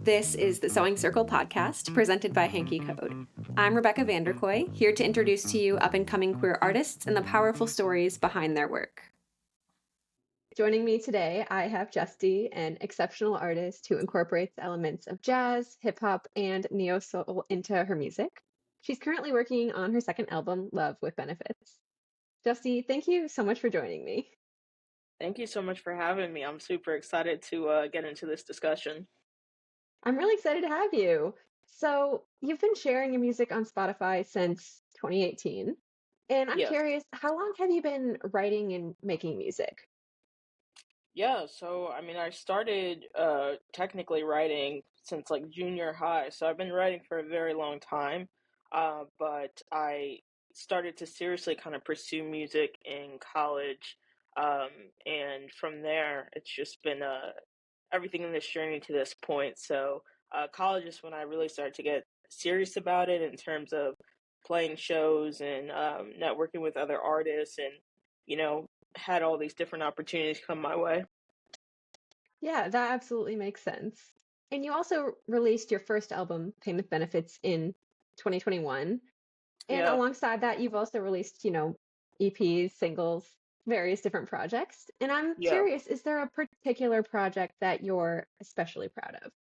This is the Sewing Circle podcast presented by Hanky Code. I'm Rebecca Vanderkoy, here to introduce to you up-and-coming queer artists and the powerful stories behind their work. Joining me today, I have Justy, an exceptional artist who incorporates elements of jazz, hip-hop, and neo-soul into her music. She's currently working on her second album, Love with Benefits. Justy, thank you so much for joining me. Thank you so much for having me. I'm super excited to get into this discussion. I'm really excited to have you. So, you've been sharing your music on Spotify since 2018. And I'm Yes. curious, how long have you been writing and making music? Yeah, so I started technically writing since like junior high. So I've been writing for a very long time. But I started to seriously kind of pursue music in college. Um, and from there, it's just been everything in this journey to this point. So college is when I really started to get serious about it in terms of playing shows and networking with other artists and, you know, had all these different opportunities come my way. Yeah, that absolutely makes sense. And you also released your first album, Payment Benefits, in 2021. And Yeah, alongside that, you've also released, EPs, singles, various different projects. And I'm yeah. curious, is there a particular project that you're especially proud of?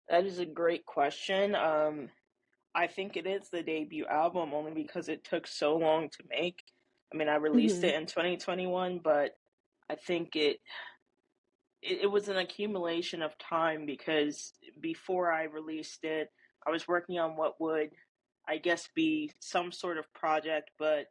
That is a great question. I think it is the debut album only because it took so long to make. I mean, I released Hmm. it in 2021, but I think it was an accumulation of time because before I released it, I was working on what would, I guess, be some sort of project, but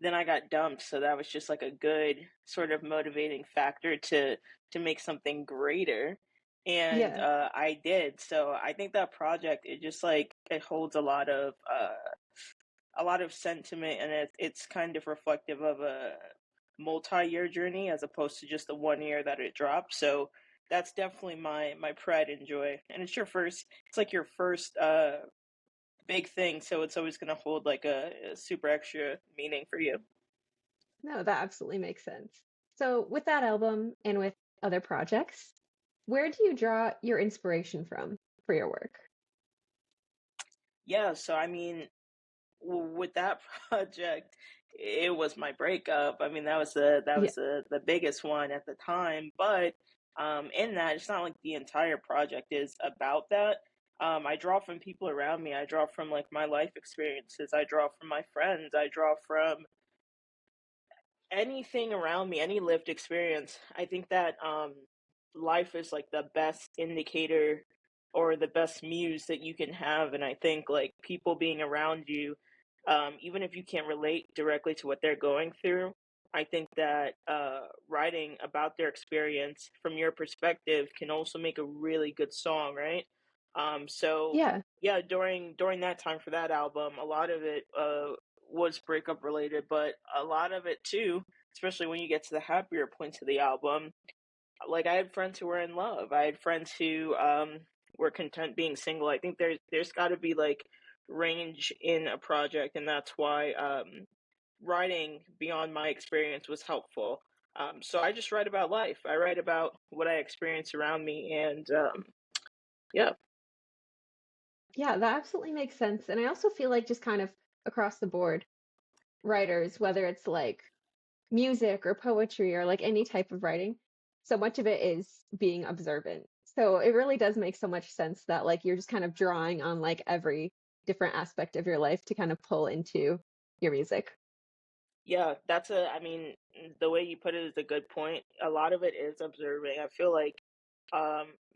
then I got dumped, so that was just like a good sort of motivating factor to make something greater. And Yeah. I did. So I think that project it just like it holds a lot of sentiment and it's kind of reflective of a multi-year journey as opposed to just the 1 year that it dropped. So that's definitely my pride and joy. And it's like your first big thing, so it's always going to hold like a super extra meaning for you. No, that absolutely makes sense. So, with that album and with other projects, where do you draw your inspiration from for your work? Yeah, so with that project, it was my breakup. I mean, that Yeah. was the biggest one at the time. But in that, it's not like the entire project is about that. I draw from people around me. I draw from like my life experiences. I draw from my friends. I draw from anything around me, any lived experience. I think that life is like the best indicator or the best muse that you can have. And I think like people being around you, even if you can't relate directly to what they're going through, I think that writing about their experience from your perspective can also make a really good song, right? So Yeah. yeah, during that time for that album, a lot of it was breakup related, but a lot of it too, especially when you get to the happier points of the album, like I had friends who were in love. I had friends who were content being single. I think there's got to be like range in a project, and that's why writing beyond my experience was helpful. So I just write about life. I write about what I experience around me, and yeah, Yeah, that absolutely makes sense. And I also feel like just kind of across the board, writers, whether it's like music or poetry or like any type of writing, so much of it is being observant. So it really does make so much sense that like you're just kind of drawing on like every different aspect of your life to kind of pull into your music. yeah. I mean, the way you put it is a good point. A lot of it is observing. I feel like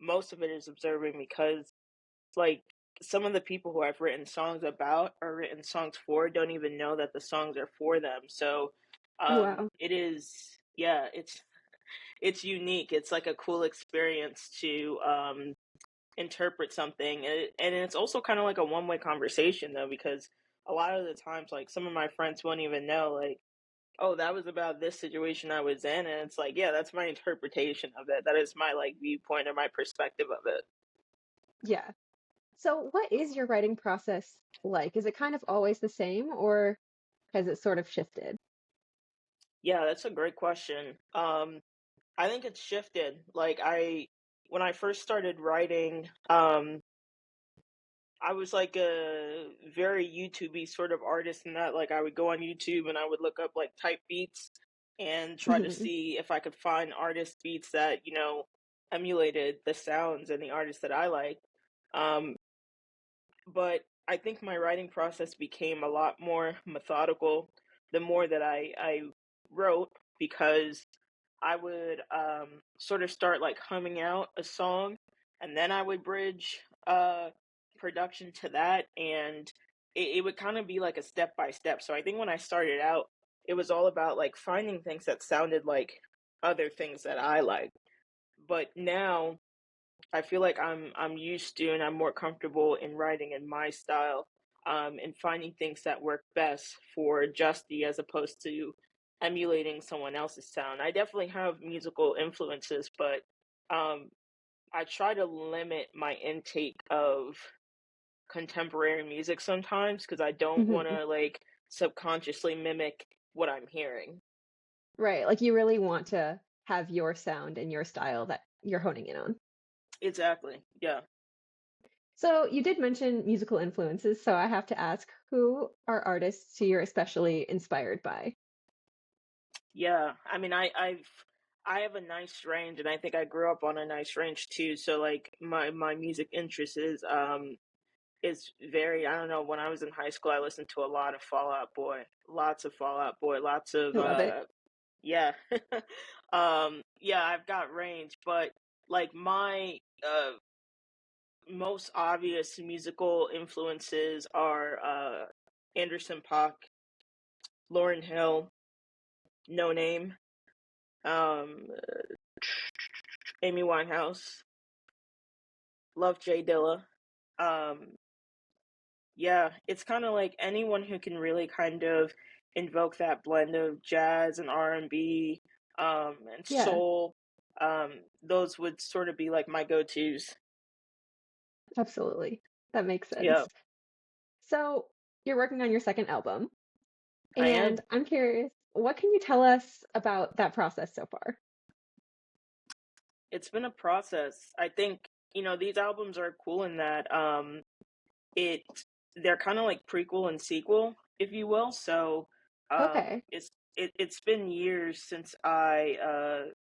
most of it is observing because like some of the people who I've written songs about or written songs for don't even know that the songs are for them. So Oh, wow. it is yeah, it's unique. It's like a cool experience to interpret something and it's also kind of like a one-way conversation though because a lot of the times like some of my friends won't even know like oh that was about this situation I was in and it's like yeah that's my interpretation of it that is my like viewpoint or my perspective of it. Yeah. So what is your writing process like? Is it kind of always the same or has it sort of shifted? Yeah, that's a great question. I think it's shifted. Like when I first started writing, I was like a very YouTubey sort of artist in that like I would go on YouTube and I would look up like type beats and try to Mhm. see if I could find artist beats that, emulated the sounds and the artists that I like. Um, but I think my writing process became a lot more methodical the more that I wrote because I would sort of start like humming out a song and then I would bridge production to that and it would kind of be like a step by step. So I think when I started out, it was all about like finding things that sounded like other things that I like. But now I feel like I'm used to and I'm more comfortable in writing in my style, and finding things that work best for Justy as opposed to emulating someone else's sound. I definitely have musical influences, but um, I try to limit my intake of contemporary music sometimes because I don't want Mhm. to like subconsciously mimic what I'm hearing. Right, like you really want to have your sound and your style that you're honing in on. Exactly. Yeah. So you did mention musical influences, so I have to ask, who are artists who you're especially inspired by? Yeah, I mean, I have a nice range, and I think I grew up on a nice range too. So like my music interest is very. I don't know. When I was in high school, I listened to a lot of Fall Out Boy, lots of Fall Out Boy, lots of I love it. yeah, yeah. I've got range, but like my most obvious musical influences are Anderson .Paak, Lauryn Hill, No Name. Um, Amy Winehouse, love Jay Dilla. Um, yeah, it's kind of like anyone who can really kind of invoke that blend of jazz and R&B, and Yeah, soul. Those would sort of be like my go-tos. absolutely. That makes Yeah, sense. So you're working on your second album, I and am. I'm curious, what can you tell us about that process so far? It's been a process. I think, these albums are cool in that it they're kind of like prequel and sequel, if you will. So, Okay. it's been years since I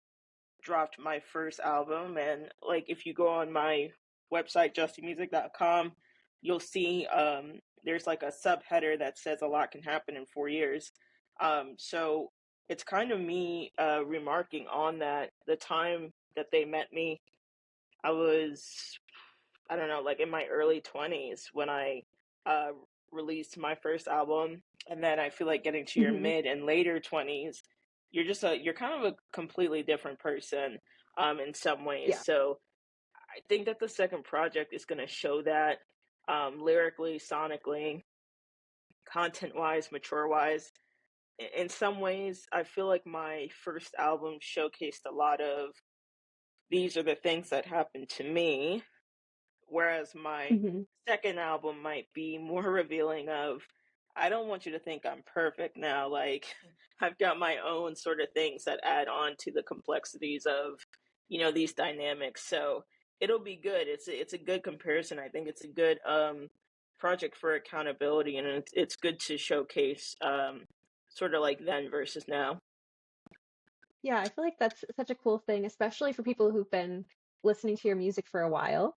dropped my first album, and like if you go on my website justymusic.com, you'll see there's like a subheader that says a lot can happen in 4 years. So it's kind of me remarking on that the time that they met me, I was, I don't know, like in my early 20s when I uh released my first album, and then I feel like getting to your Hmm. mid and later 20s, you're kind of a completely different person in some ways. Yeah. So I think that the second project is going to show that, lyrically, sonically, content-wise, mature-wise. In some ways, I feel like my first album showcased a lot of these are the things that happened to me, whereas my Hmm. second album might be more revealing of I don't want you to think I'm perfect now. Like I've got my own sort of things that add on to the complexities of, these dynamics. So it'll be good. It's a good comparison. I think it's a good project for accountability, and it's good to showcase sort of like then versus now. Yeah, I feel like that's such a cool thing, especially for people who've been listening to your music for a while,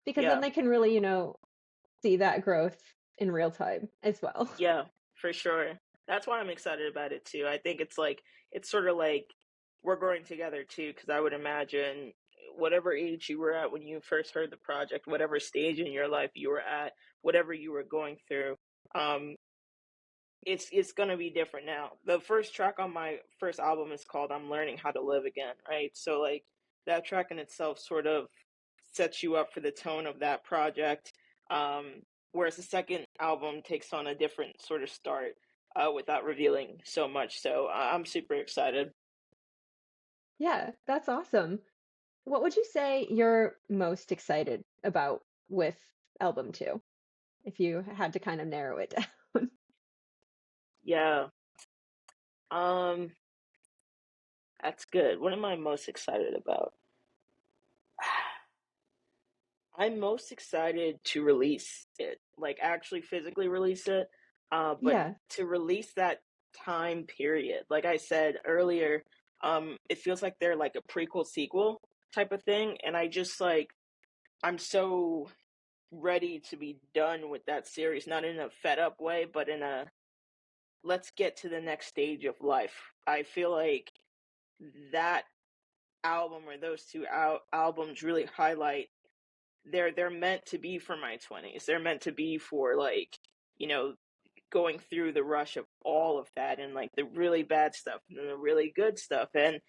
because then Yeah. they can really, see that growth in real time as well. Yeah, for sure. That's why I'm excited about it too. I think it's sort of like we're growing together too, because I would imagine whatever age you were at when you first heard the project, whatever stage in your life you were at, whatever you were going through, um, it's gonna be different now. The first track on my first album is called "I'm Learning How to Live Again," right? So like that track in itself sort of sets you up for the tone of that project. Um, Whereas the second album takes on a different sort of start, without revealing so much. So I'm super excited. Yeah, that's awesome. What would you say you're most excited about with album two, if you had to kind of narrow it down? Yeah, um, that's good. What am I most excited about? I'm most excited to release it, like actually physically release it, but Yeah, to release that time period. Like I said earlier, it feels like they're like a prequel sequel type of thing, and I just like I'm so ready to be done with that series, not in a fed up way, but in a let's get to the next stage of life. I feel like that album or those two albums really highlight they're meant to be for my 20s. They're meant to be for like, you know, going through the rush of all of that and like the really bad stuff and the really good stuff. And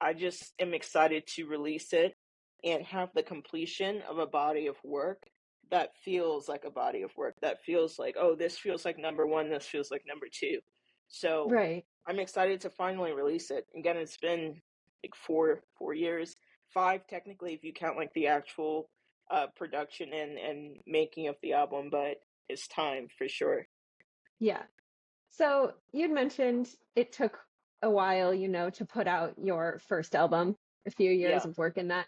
I just am excited to release it and have the completion of a body of work that feels like a body of work that feels like, oh, this feels like number one, this feels like number two. So right. I'm excited to finally release it. Again, it's been like four years, five technically if you count like the actual production and making of the album, but it's time for sure. Yeah. So you'd mentioned it took a while, to put out your first album, a few years Yeah. of work in that.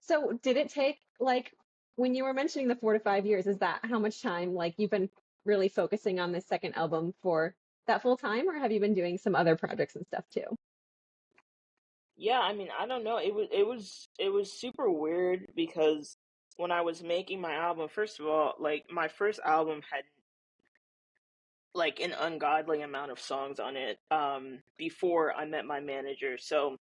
So did it take like when you were mentioning the 4 to 5 years, is that how much time like you've been really focusing on this second album for that full time, or have you been doing some other projects and stuff too? Yeah, I mean, I don't know. It was super weird because when I was making my album, first of all, like my first album had like an ungodly amount of songs on it before I met my manager. So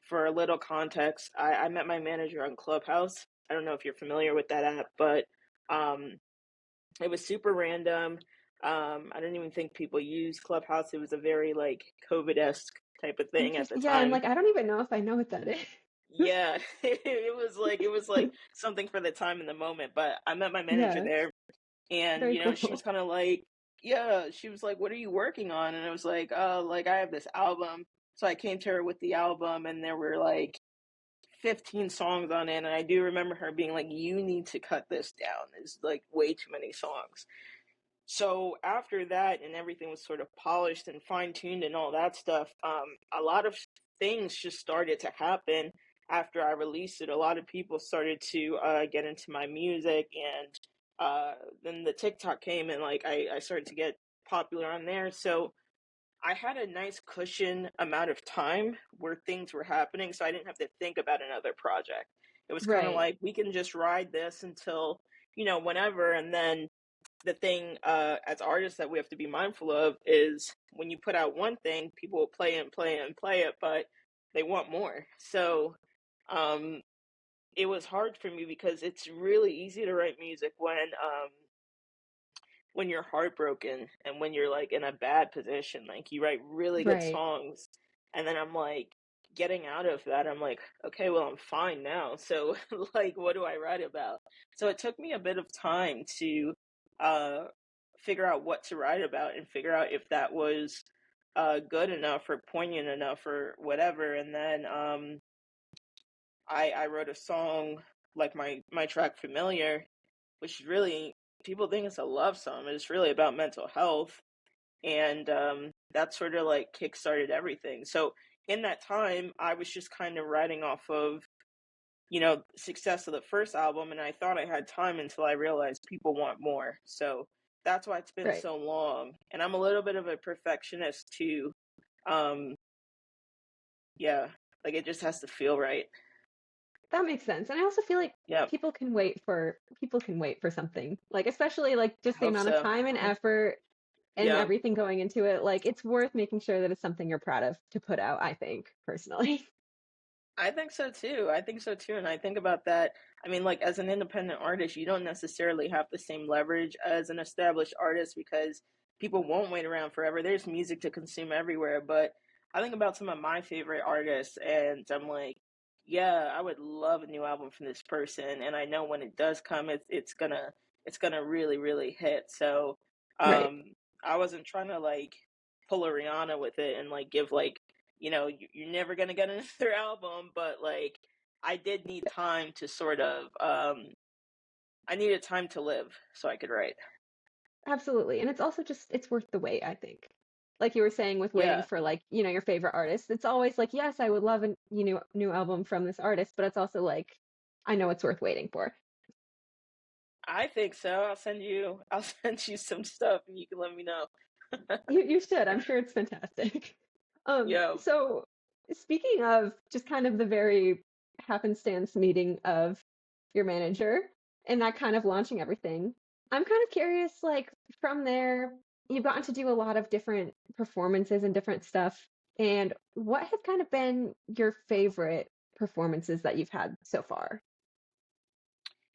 for a little context, I met my manager on Clubhouse. I don't know if you're familiar with that app, but um it was super random. I didn't even think people used Clubhouse. It was a very like COVID-esque type of thing at the Interesting. Yeah, I'm time. like, I don't even know if I know what that is. Yeah, it was like something for the time and the moment. But I met my manager Yeah, there, and very she cool. was kind of like, yeah, she was like, "What are you working on?" And I was like, "Oh, like I have this album." So I came to her with the album, and there were like 15 songs on it. And I do remember her being like, "You need to cut this down. It's like way too many songs." So after that and everything was sort of polished and fine-tuned and all that stuff, a lot of things just started to happen after I released it. A lot of people started to get into my music, and uh, then the TikTok came, and like I started to get popular on there. So I had a nice cushion amount of time where things were happening, so I didn't have to think about another project. It was kind of Right. like we can just ride this until whenever, and then the thing as artists that we have to be mindful of is when you put out one thing, people will play and play and play it, but they want more. So um, it was hard for me because it's really easy to write music when you're heartbroken and when you're like in a bad position. Like you write really good Right. songs, and then I'm like getting out of that. I'm like, okay, well, I'm fine now. So like, what do I write about? So it took me a bit of time to uh, figure out what to write about and figure out if that was good enough or poignant enough or whatever. And then I wrote a song like my track "Familiar," which really people think it's a love song, but it's really about mental health, and that sort of like kickstarted everything. So in that time, I was just kind of riding off of success of the first album, and I thought I had time until I realized people want more. So that's why it's been Right. so long, and I'm a little bit of a perfectionist too. Um, yeah, like it just has to feel right. That makes sense. And I also feel like Yep, people can wait for something. Like especially like I just the hope amount of so. time and effort and Yeah. everything going into it. Like it's worth making sure that it's something you're proud of to put out, I think, personally. I think so too. I think so too. And I think about that. I mean, like, as an independent artist, you don't necessarily have the same leverage as an established artist because people won't wait around forever. There's music to consume everywhere. But I think about some of my favorite artists, and I'm like, yeah, I would love a new album from this person. And I know when it does come, it's gonna really, really hit. So, Right. um, I wasn't trying to like pull a Rihanna with it and like give like you're never gonna get another album, but like I did need time to sort of I needed time to live so I could write. Absolutely. And it's also just it's worth the wait, I think. Like you were saying with waiting Yeah. for like, your favorite artist. It's always like, yes, I would love a new album from this artist, but it's also like I know it's worth waiting for. I think so. I'll send you some stuff and you can let me know. You should. I'm sure it's fantastic. Yo. So speaking of just kind of the very happenstance meeting of your manager and that kind of launching everything, I'm kind of curious, like from there, you've gotten to do a lot of different performances and different stuff. And what have kind of been your favorite performances that you've had so far?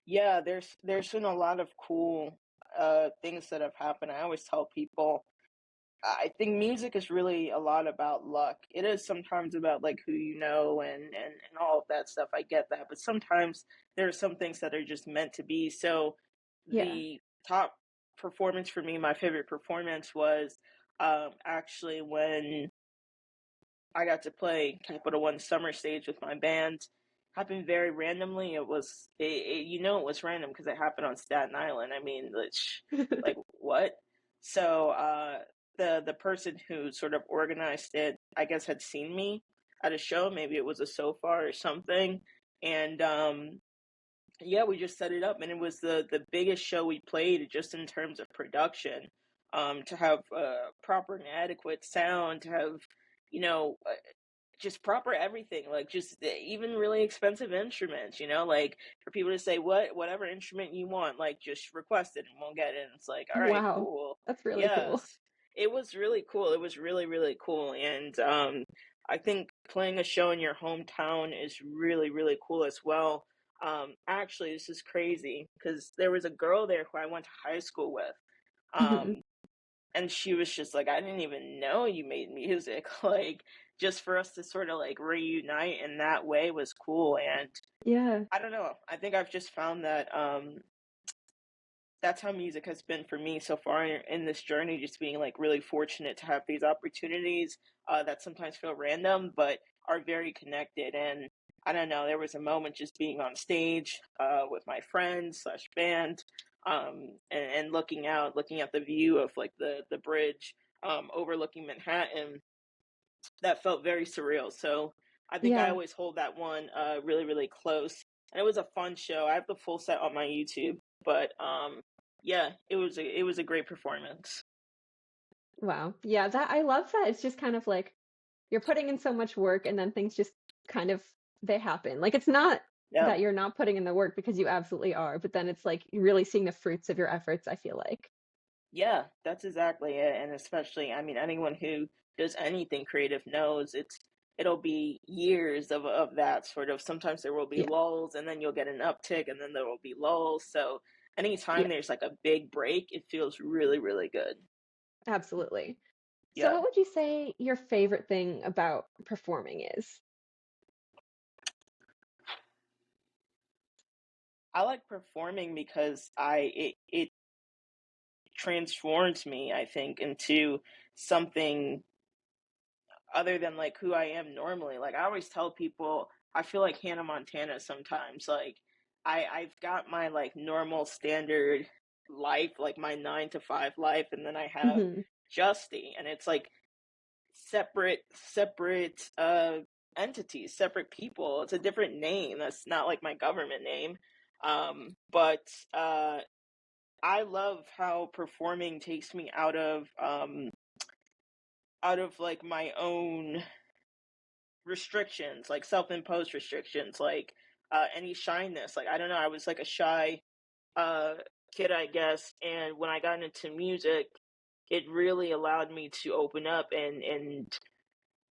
Yeah, there's been a lot of cool things that have happened. I always tell people I think music is really a lot about luck. It is sometimes about like who you know and all of that stuff. I get that, but sometimes there are some things that are just meant to be. So Yeah. the top performance for me, my favorite performance was actually when I got to play Capital One Summer Stage with my band. Happened very randomly. It was random because it happened on Staten Island. I mean, like what? So the person who sort of organized it, I guess, had seen me at a show. Maybe it was a sofa or something, and yeah, we just set it up, and it was the biggest show we played just in terms of production. To have proper and adequate sound, to have just proper everything, like just even really expensive instruments, like for people to say whatever instrument you want, like just request it and we'll get it. And it's like, all right, Wow. cool. That's really cool. Yes, it was really cool. It was really, really cool. And I think playing a show in your hometown is really, really cool as well. Actually, this is crazy because there was a girl there who I went to high school with. Mhm. Um, and she was just like, I didn't even know you made music. Like, just for us to sort of like reunite in that way was cool. And Yeah. I don't know, I think I've just found that that's how music has been for me so far in this journey, just being like really fortunate to have these opportunities that sometimes feel random but are very connected. And I don't know, there was a moment just being on stage with my friends slash band, and looking at the view of like the bridge overlooking Manhattan, that felt very surreal. So I think I Yeah. always hold that one really, really close. And it was a fun show. I have the full set on my YouTube, but yeah, it was a great performance. Wow. Yeah, that I love that. It's just kind of like you're putting in so much work and then things just kind of they happen. Like it's not Yeah. that you're not putting in the work because you absolutely are, but then it's like you're really seeing the fruits of your efforts, I feel like. Yeah, that's exactly it. And especially, I mean, anyone who does anything creative knows it'll be years of that sort of. Sometimes there will be Yeah. lulls and then you'll get an uptick and then there will be lulls. So anytime Yeah, there's like a big break, it feels really, really good. absolutely. So Yeah. what would you say your favorite thing about performing is? I like performing because it transforms me, I think, into something other than like who I am normally. Like I always tell people, I feel like Hannah Montana sometimes. Like I've got my like normal standard life, like my 9 to 5 life, and then I have Hmm. Justy, and it's like separate entities, separate people. It's a different name. That's not like my government name. But I love how performing takes me out of like my own restrictions, like self-imposed restrictions, like any shyness. Like I don't know, I was like a shy uh kid, I guess, and when I got into music, it really allowed me to open up and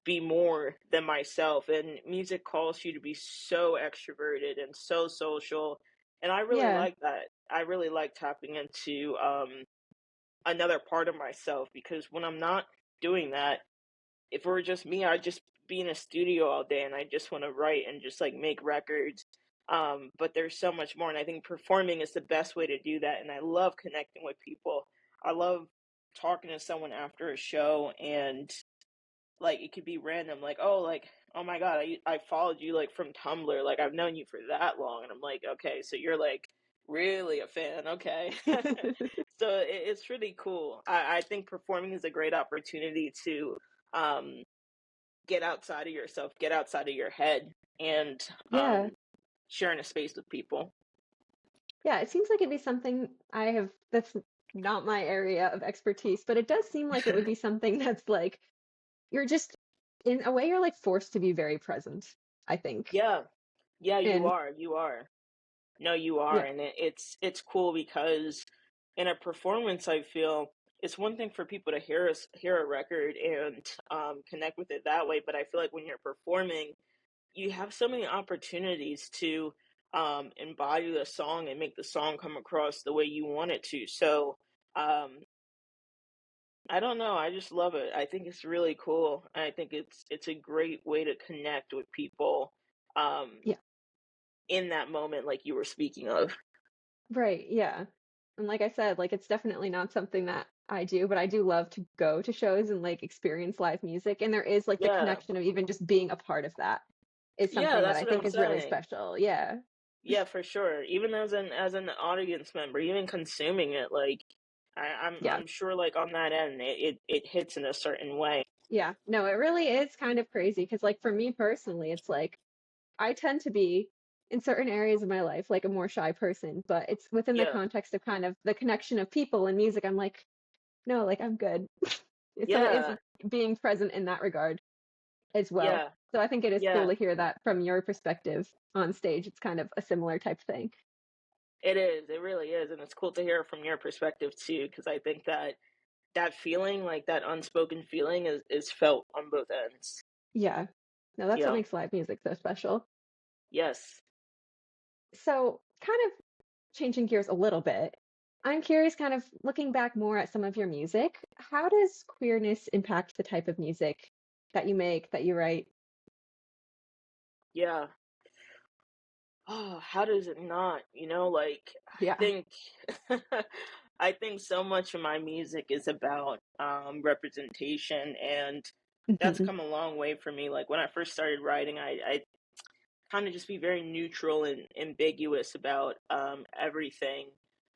be more than myself. And music calls you to be so extroverted and so social, and I really Yeah. like that. I really like tapping into another part of myself, because when I'm not doing that, if it were just me, I'd just be in a studio all day and I just want to write and just like make records. But there's so much more, and I think performing is the best way to do that. And I love connecting with people. I love talking to someone after a show, and like it could be random, like oh my god, I followed you like from Tumblr, like I've known you for that long, and I'm like, okay, so you're like really a fan, okay. So it's really cool. I think performing is a great opportunity to um get outside of yourself, get outside of your head, and Yeah. sharing a space with people. Yeah, it seems like it'd be something that's not my area of expertise, but it does seem like it would be something that's like you're just in a way you're like forced to be very present, I think. Yeah, yeah, you And are. You are. No, you are, yeah, and it's cool because in a performance, I feel it's one thing for people to hear a record and connect with it that way, but I feel like when you're performing, you have so many opportunities to embody the song and make the song come across the way you want it to. So um, I don't know, I just love it. I think it's really cool. I think it's a great way to connect with people um, yeah, in that moment, like you were speaking of. right, yeah. And like I said, like it's definitely not something that I do, but I do love to go to shows and like experience live music. And there is like the Yeah. connection of even just being a part of that is Yeah, something that that's I what I'm think is really saying. special. Yeah. Yeah, for sure. Even as an audience member, even consuming it, like Yeah. I'm sure like on that end it hits in a certain way. Yeah. No, it really is kind of crazy because like for me personally, it's like I tend to be in certain areas of my life like a more shy person, but it's within the Yeah. context of kind of the connection of people and music. I'm like, no, like I'm good. So it is Yeah. being present in that regard as well. Yeah. So I think it is cool Yeah. to hear that from your perspective on stage. It's kind of a similar type thing. It is. It really is, and it's cool to hear from your perspective too, because I think that that feeling, like that unspoken feeling, is felt on both ends. Yeah. No, that's what Yeah. makes live music so special. Yes. So kind of changing gears a little bit, I'm curious, kind of looking back more at some of your music, how does queerness impact the type of music that you make, that you write? Yeah. Oh, how does it not? You know, like I Yeah. think I think so much of my music is about representation, and that's Hmm. come a long way for me. Like when I first started writing, I kind of just be very neutral and ambiguous about everything.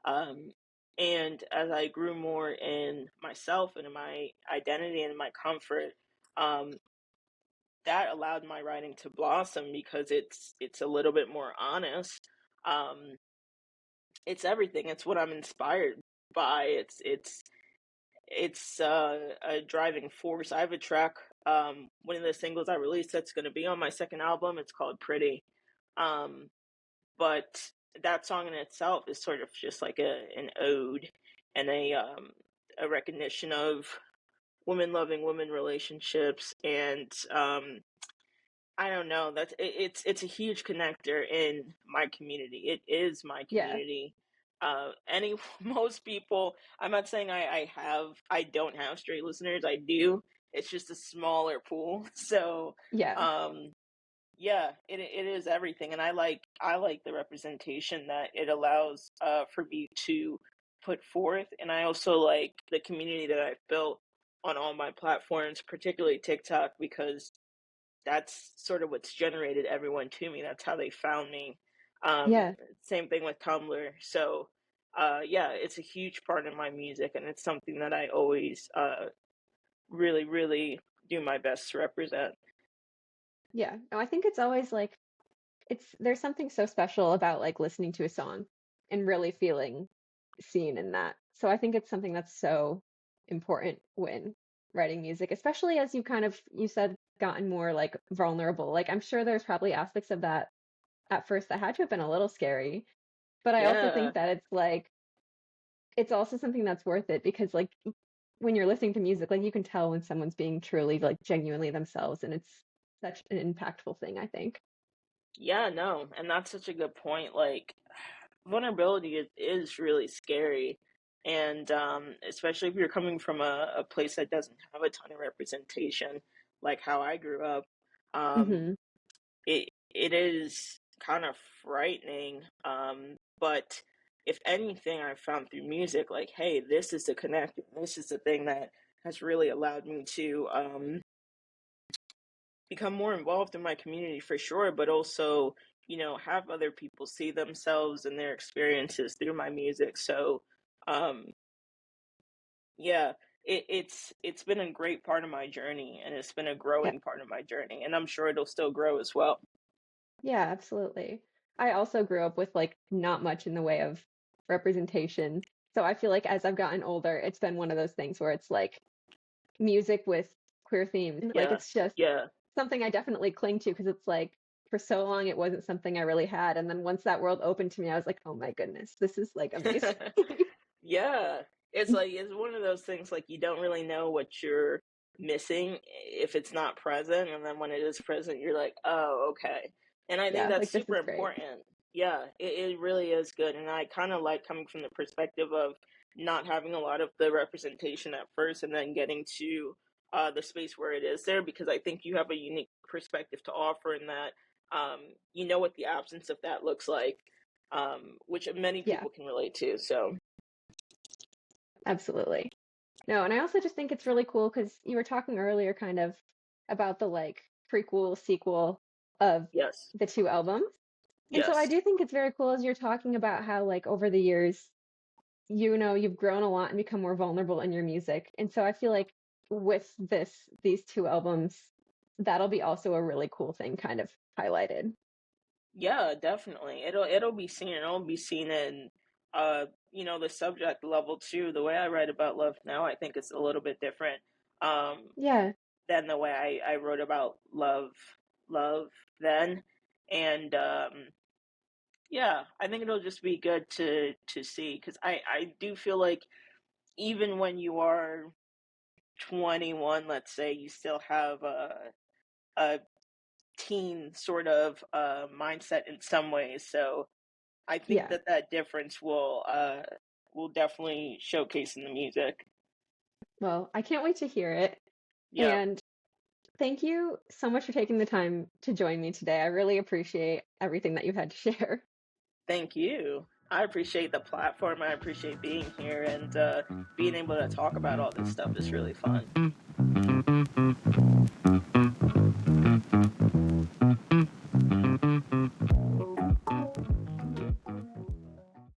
Um, and as I grew more in myself and in my identity and my comfort, um, that allowed my writing to blossom because it's a little bit more honest. Um, it's everything. It's what I'm inspired by. It's a driving force. I have a track. One of the singles I released that's going to be on my second album. It's called Pretty. Um, but that song in itself is sort of just like an ode and a recognition of women loving women relationships and I don't know. It's a huge connector in my community. It is my Yeah. community. Any most people. I'm not saying I don't have straight listeners. I do. It's just a smaller pool. So, Yeah. um, yeah, it is everything, and I like the representation that it allows for me to put forth, and I also like the community that I've built on all my platforms, particularly TikTok, because that's sort of what's generated everyone to me. That's how they found me. Um, Yeah. Same thing with Tumblr. So, yeah, it's a huge part of my music, and it's something that I always really, really do my best to represent. Yeah. No, I think it's always like there's something so special about like listening to a song and really feeling seen in that. So I think it's something that's so important when writing music, especially as you said gotten more like vulnerable. Like I'm sure there's probably aspects of that at first that had to have been a little scary, but I also Yeah, think that it's like it's also something that's worth it because like when you're listening to music, like you can tell when someone's being truly like genuinely themselves and it's such an impactful thing, I think. yeah, no, and that's such a good point. Like, vulnerability is really scary, and especially if you're coming from a place that doesn't have a ton of representation, like how I grew up. Um, Hmm. it is kind of frightening. But if anything, I've found through music, like, hey, this is the connect. This is the thing that has really allowed me to become more involved in my community for sure, but also, you know, have other people see themselves and their experiences through my music. So, um, yeah, it's been a great part of my journey, and it's been a Yeah. growing part of my journey, and I'm sure it'll still grow as well. Yeah, absolutely. I also grew up with like not much in the way of representation. So I feel like as I've gotten older, it's been one of those things where it's like music with queer themes. Like Yeah, it's just yeah. something I definitely cling to because it's like for so long it wasn't something I really had. And then once that world opened to me, I was like, oh my goodness, this is like amazing. Yeah, it's like it's one of those things like you don't really know what you're missing if it's not present, and then when it is present, you're like, oh, okay. And I think Yeah, that's like this super is great. important. Yeah, it really is good, and I kind of like coming from the perspective of not having a lot of the representation at first, and then getting to the space where it is there, because I think you have a unique perspective to offer in that you know what the absence of that looks like, which many Yeah, people can relate to. So. absolutely. No, and I also just think it's really cool because you were talking earlier kind of about the like prequel, sequel of Yes. the two albums. And so I Yes. do think it's very cool as you're talking about how like over the years, you've grown a lot and become more vulnerable in your music. And so I feel like with these two albums, that'll be also a really cool thing kind of highlighted. Yeah, definitely. It'll be seen. It'll be seen in the subject level too. The way I write about love now, I think it's a little bit different Yeah, than the way I wrote about love then. And yeah, I think it'll just be good to see, because I do feel like even when you are 21, let's say, you still have a teen sort of mindset in some ways. So I think yeah. that that difference will definitely showcase in the music. Well, I can't wait to hear it. Yeah, And thank you so much for taking the time to join me today. I really appreciate everything that you had to share. thank you. I appreciate the platform. I appreciate being here, and being able to talk about all this stuff is really fun.